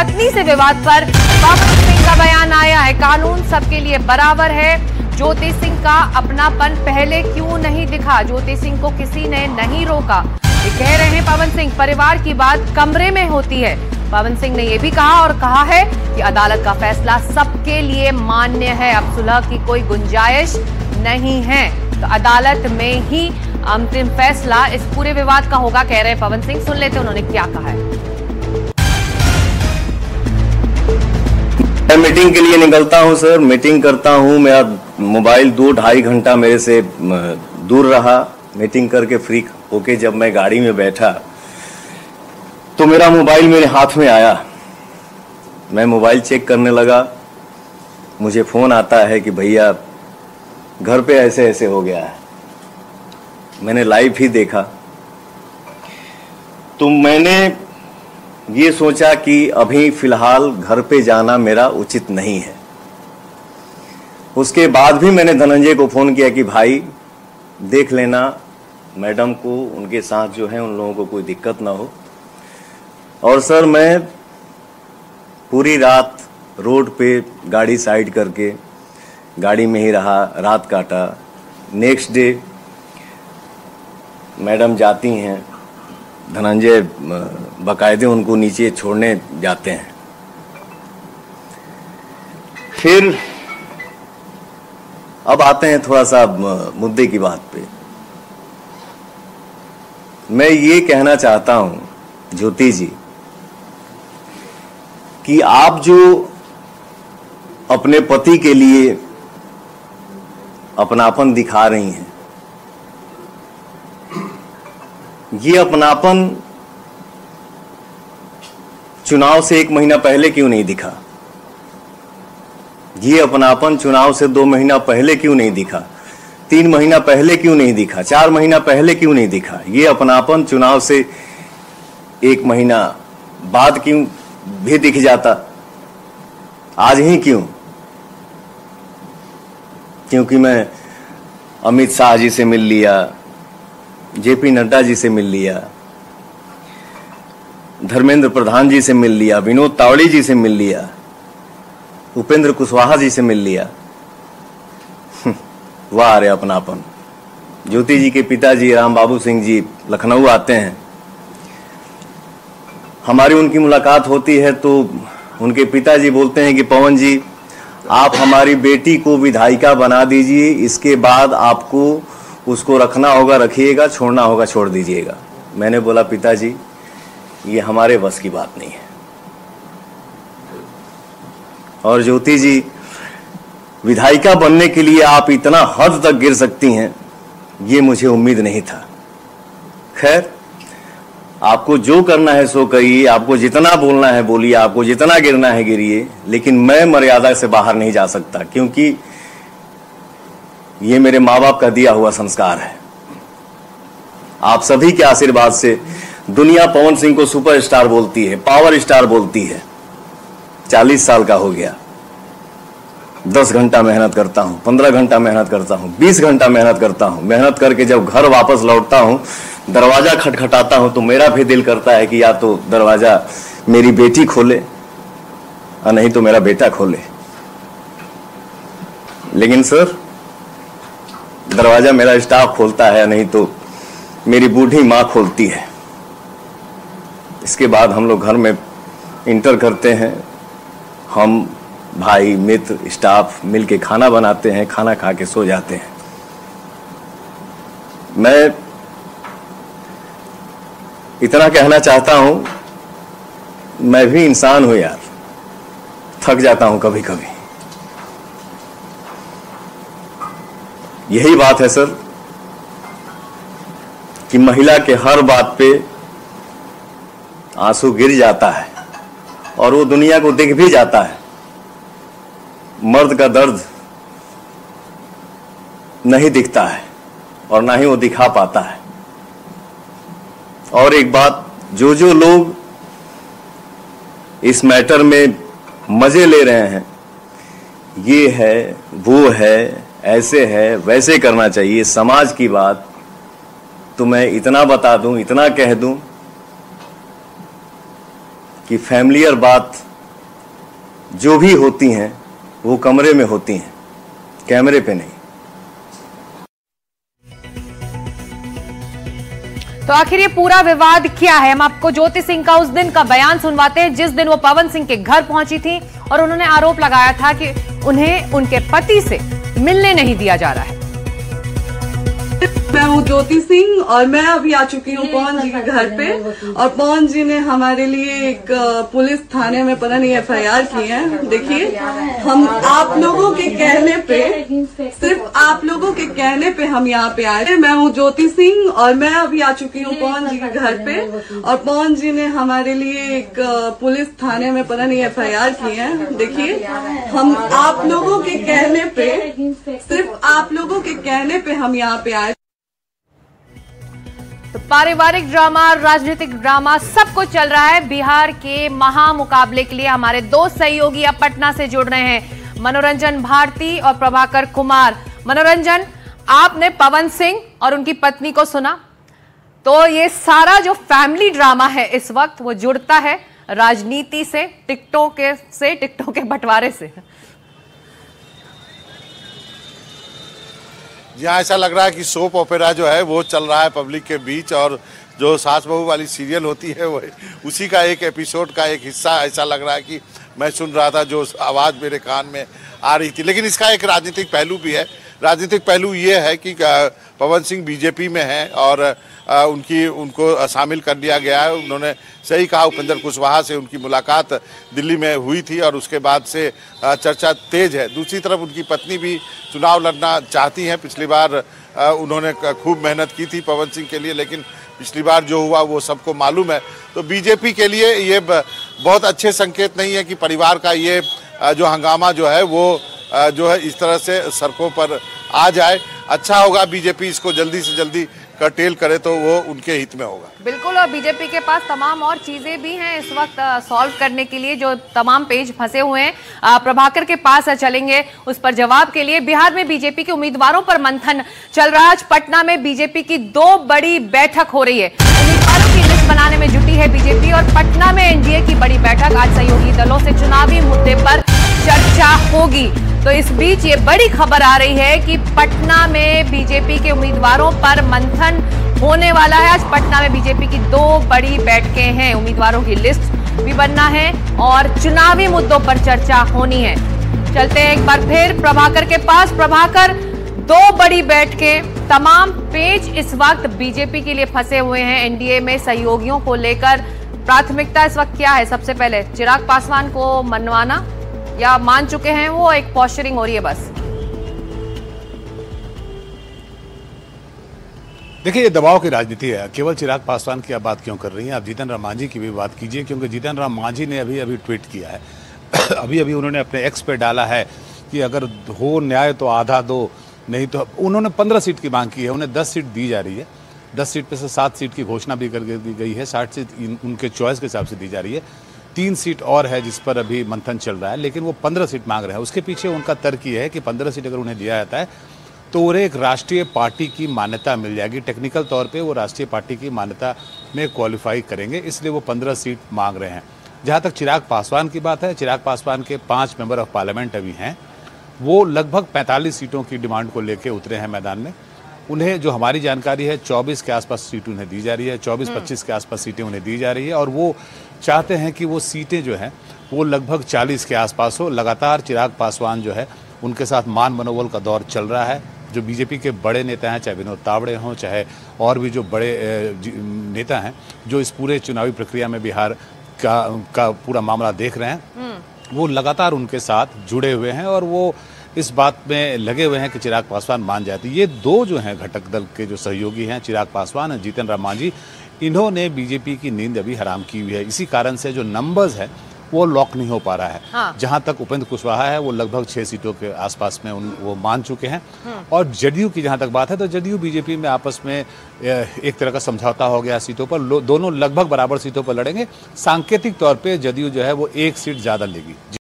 पत्नी से विवाद पर पवन सिंह का बयान आया है। कानून सबके लिए बराबर है। ज्योति सिंह का अपनापन पहले क्यों नहीं दिखा? ज्योति सिंह को किसी ने नहीं रोका, ये कह रहे हैं पवन सिंह। परिवार की बात कमरे में होती है। पवन सिंह ने यह भी कहा और कहा है कि अदालत का फैसला सबके लिए मान्य है। अब सुलह की कोई गुंजाइश नहीं है, तो अदालत में ही अंतिम फैसला इस पूरे विवाद का होगा, कह रहे पवन सिंह। सुन लेते उन्होंने क्या कहा है। मैं मीटिंग के लिए निकलता हूं सर, मीटिंग करता हूं। मेरा मोबाइल 2-2.5 घंटा मेरे से दूर रहा। मीटिंग करके फ्री होके जब मैं गाड़ी में बैठा तो मेरा मोबाइल मेरे हाथ में आया। मैं मोबाइल चेक करने लगा, मुझे फोन आता है कि भैया घर पे ऐसे ऐसे हो गया है। मैंने लाइव ही देखा तो मैंने ये सोचा कि अभी फिलहाल घर पे जाना मेरा उचित नहीं है। उसके बाद भी मैंने धनंजय को फोन किया कि भाई देख लेना मैडम को, उनके साथ जो है उन लोगों को कोई दिक्कत ना हो। और सर मैं पूरी रात रोड पे गाड़ी साइड करके गाड़ी में ही रहा, रात काटा। नेक्स्ट डे मैडम जाती हैं, धनंजय बाकायदे उनको नीचे छोड़ने जाते हैं। फिर अब आते हैं थोड़ा सा मुद्दे की बात पे। मैं ये कहना चाहता हूं ज्योति जी कि आप जो अपने पति के लिए अपनापन दिखा रही हैं, ये अपनापन चुनाव से 1 महीना पहले क्यों नहीं दिखा? ये अपनापन चुनाव से 2 महीना पहले क्यों नहीं दिखा? 3 महीना पहले क्यों नहीं दिखा? 4 महीना पहले क्यों नहीं दिखा? ये अपनापन चुनाव से 1 महीना बाद क्यों भी दिख जाता? आज ही क्यों? क्योंकि मैं अमित शाह जी से मिल लिया, जेपी नड्डा जी से मिल लिया, धर्मेंद्र प्रधान जी से मिल लिया, विनोद तावड़ी जी से मिल लिया, उपेंद्र कुशवाहा जी से मिल लिया। वाह रे अपनापन। ज्योति जी के पिताजी राम बाबू सिंह जी लखनऊ आते हैं, हमारी उनकी मुलाकात होती है तो उनके पिताजी बोलते हैं कि पवन जी आप हमारी बेटी को विधायिका बना दीजिए, इसके बाद आपको उसको रखना होगा रखिएगा, छोड़ना होगा छोड़ दीजिएगा। मैंने बोला पिताजी ये हमारे बस की बात नहीं है। और ज्योति जी विधायिका बनने के लिए आप इतना हद तक गिर सकती हैं, ये मुझे उम्मीद नहीं था। खैर आपको जो करना है सो करिए, आपको जितना बोलना है बोलिए, आपको जितना गिरना है गिरिए, लेकिन मैं मर्यादा से बाहर नहीं जा सकता, क्योंकि ये मेरे माँ बाप का दिया हुआ संस्कार है। आप सभी के आशीर्वाद से दुनिया पवन सिंह को सुपरस्टार बोलती है, पावर स्टार बोलती है। 40 साल का हो गया, 10 घंटा मेहनत करता हूं, 15 घंटा मेहनत करता हूं, 20 घंटा मेहनत करता हूं। मेहनत करके जब घर वापस लौटता हूं, दरवाजा खटखटाता हूं तो मेरा भी दिल करता है कि या तो दरवाजा मेरी बेटी खोले और नहीं तो मेरा बेटा खोले। लेकिन सर दरवाजा मेरा स्टाफ खोलता है, नहीं तो मेरी बूढ़ी माँ खोलती है। इसके बाद हम लोग घर में इंटर करते हैं, हम भाई मित्र स्टाफ मिलके खाना बनाते हैं, खाना खा के सो जाते हैं। मैं इतना कहना चाहता हूं, मैं भी इंसान हूं यार, थक जाता हूं कभी कभी। यही बात है सर कि महिला के हर बात पे आंसू गिर जाता है और वो दुनिया को दिख भी जाता है। मर्द का दर्द नहीं दिखता है और ना ही वो दिखा पाता है। और एक बात, जो जो लोग इस मैटर में मजे ले रहे हैं, ये है वो है, ऐसे है वैसे करना चाहिए, समाज की बात, तो मैं इतना बता दूं, इतना कह दूं कि फैमिलियर बात जो भी होती हैं वो कमरे में होती हैं, कैमरे पे नहीं। तो आखिर ये पूरा विवाद क्या है? हम आपको ज्योति सिंह का उस दिन का बयान सुनवाते हैं जिस दिन वो पवन सिंह के घर पहुंची थी और उन्होंने आरोप लगाया था कि उन्हें उनके पति से मिलने नहीं दिया जा रहा है। मैं हूँ ज्योति सिंह और मैं अभी आ चुकी हूँ पवन जी के घर पे, और पवन जी ने हमारे लिए एक पुलिस थाने में पता नहीं FIR की है। देखिए, हम आप लोगों के कहने पे, सिर्फ आप लोगों के कहने पे हम यहाँ पे आए। मैं हूँ ज्योति सिंह और मैं अभी आ चुकी हूँ पवन जी के घर पे, और पवन जी ने हमारे लिए एक पुलिस थाने में पता नहीं FIR की है। देखिए, हम आप लोगों के कहने पे, सिर्फ आप लोगों के कहने पे हम यहाँ पे आए। तो पारिवारिक ड्रामा, राजनीतिक ड्रामा सब कुछ चल रहा है। बिहार के महामुकाबले के लिए हमारे दो सहयोगी अब पटना से जुड़ रहे हैं, मनोरंजन भारती और प्रभाकर कुमार। मनोरंजन, आपने पवन सिंह और उनकी पत्नी को सुना, तो ये सारा जो फैमिली ड्रामा है इस वक्त वो जुड़ता है राजनीति से, टिकटों के बंटवारे से। यहाँ ऐसा लग रहा है कि सोप ओपेरा जो है वो चल रहा है पब्लिक के बीच, और जो सास बहू वाली सीरियल होती है वो उसी का एक एपिसोड का एक हिस्सा ऐसा लग रहा है कि मैं सुन रहा था, जो आवाज़ मेरे कान में आ रही थी। लेकिन इसका एक राजनीतिक पहलू भी है। राजनीतिक पहलू ये है कि पवन सिंह बीजेपी में हैं और उनको शामिल कर लिया गया है। उन्होंने सही कहा, उपेंद्र कुशवाहा से उनकी मुलाकात दिल्ली में हुई थी और उसके बाद से चर्चा तेज है। दूसरी तरफ उनकी पत्नी भी चुनाव लड़ना चाहती हैं। पिछली बार उन्होंने खूब मेहनत की थी पवन सिंह के लिए, लेकिन पिछली बार जो हुआ वो सबको मालूम है। तो बीजेपी के लिए ये बहुत अच्छे संकेत नहीं है कि परिवार का ये जो हंगामा जो है वो जो है इस तरह से सड़कों पर आ जाए। अच्छा होगा बीजेपी इसको जल्दी से जल्दी कर्टेल करे तो वो उनके हित में होगा। बिल्कुल, और बीजेपी के पास तमाम और चीजें भी हैं इस वक्त सॉल्व करने के लिए, जो तमाम पेज फंसे हुए हैं। प्रभाकर के पास चलेंगे उस पर जवाब के लिए। बिहार में बीजेपी के उम्मीदवारों पर मंथन चल रहा है। आज पटना में बीजेपी की दो बड़ी बैठक हो रही है। उम्मीदवारों की लिस्ट बनाने में जुटी है बीजेपी, और पटना में एनडीए की बड़ी बैठक। आज सहयोगी दलों से चुनावी मुद्दे पर चर्चा होगी। तो इस बीच ये बड़ी खबर आ रही है कि पटना में बीजेपी के उम्मीदवारों पर मंथन होने वाला है। आज पटना में बीजेपी की दो बड़ी बैठकें हैं। उम्मीदवारों की लिस्ट भी बनना है और चुनावी मुद्दों पर चर्चा होनी है। चलते हैं एक बार फिर प्रभाकर के पास। प्रभाकर, दो बड़ी बैठकें, तमाम पेज इस वक्त बीजेपी के लिए फंसे हुए हैं। एनडीए में सहयोगियों को लेकर प्राथमिकता इस वक्त क्या है? सबसे पहले चिराग पासवान को मनवाना, या मान चुके हैं वो, एक पॉस्चरिंग हो रही है बस? देखिए, ये दबाव की राजनीति है। केवल चिराग पासवान की आप बात क्यों कर रही हैं? आप जीतन राम मांझी की भी बात कीजिए, क्योंकि जीतन राम मांझी ने अभी ट्वीट किया है अभी उन्होंने अपने एक्स पे डाला है कि अगर हो न्याय तो आधा दो, नहीं तो। उन्होंने 15 सीट की मांग की है, उन्हें 10 सीट दी जा रही है। 10 सीट पे से 7 सीट की घोषणा भी कर दी गई है। 60 सीट उनके चॉइस के हिसाब से दी जा रही है। 3 सीट और है जिस पर अभी मंथन चल रहा है, लेकिन वो 15 सीट मांग रहे हैं। उसके पीछे उनका तर्क ये है कि 15 सीट अगर उन्हें दिया जाता है तो उन्हें एक राष्ट्रीय पार्टी की मान्यता मिल जाएगी। टेक्निकल तौर पे वो राष्ट्रीय पार्टी की मान्यता में क्वालिफाई करेंगे, इसलिए वो 15 सीट मांग रहे हैं। जहाँ तक चिराग पासवान की बात है, चिराग पासवान के 5 मेंबर ऑफ पार्लियामेंट अभी हैं। वो लगभग 45 सीटों की डिमांड को लेकर उतरे हैं मैदान में। उन्हें, जो हमारी जानकारी है, 24 के आसपास सीट उन्हें दी जा रही है। 24-25 के आसपास सीटें उन्हें दी जा रही है, और वो चाहते हैं कि वो सीटें जो हैं वो लगभग 40 के आसपास हो। लगातार चिराग पासवान जो है उनके साथ मान मनोबल का दौर चल रहा है। जो बीजेपी के बड़े नेता हैं, चाहे विनोद तावड़े हों, चाहे और भी जो बड़े नेता हैं जो इस पूरे चुनावी प्रक्रिया में बिहार का पूरा मामला देख रहे हैं, वो लगातार उनके साथ जुड़े हुए हैं और वो इस बात में लगे हुए हैं कि चिराग पासवान मान जाते। ये दो जो हैं घटक दल के जो सहयोगी हैं, चिराग पासवान और जीतन राम मांझी, इन्होंने बीजेपी की नींद अभी हराम की हुई है। इसी कारण से जो नंबर्स है वो लॉक नहीं हो पा रहा है। हाँ। जहां तक उपेंद्र कुशवाहा है वो लगभग 6 सीटों के आसपास में वो मान चुके हैं। और जदयू की जहां तक बात है तो जदयू बीजेपी में आपस में एक तरह का समझौता हो गया सीटों पर। दोनों लगभग बराबर सीटों पर लड़ेंगे। सांकेतिक तौर पे जदयू जो है वो 1 सीट ज्यादा लेगी।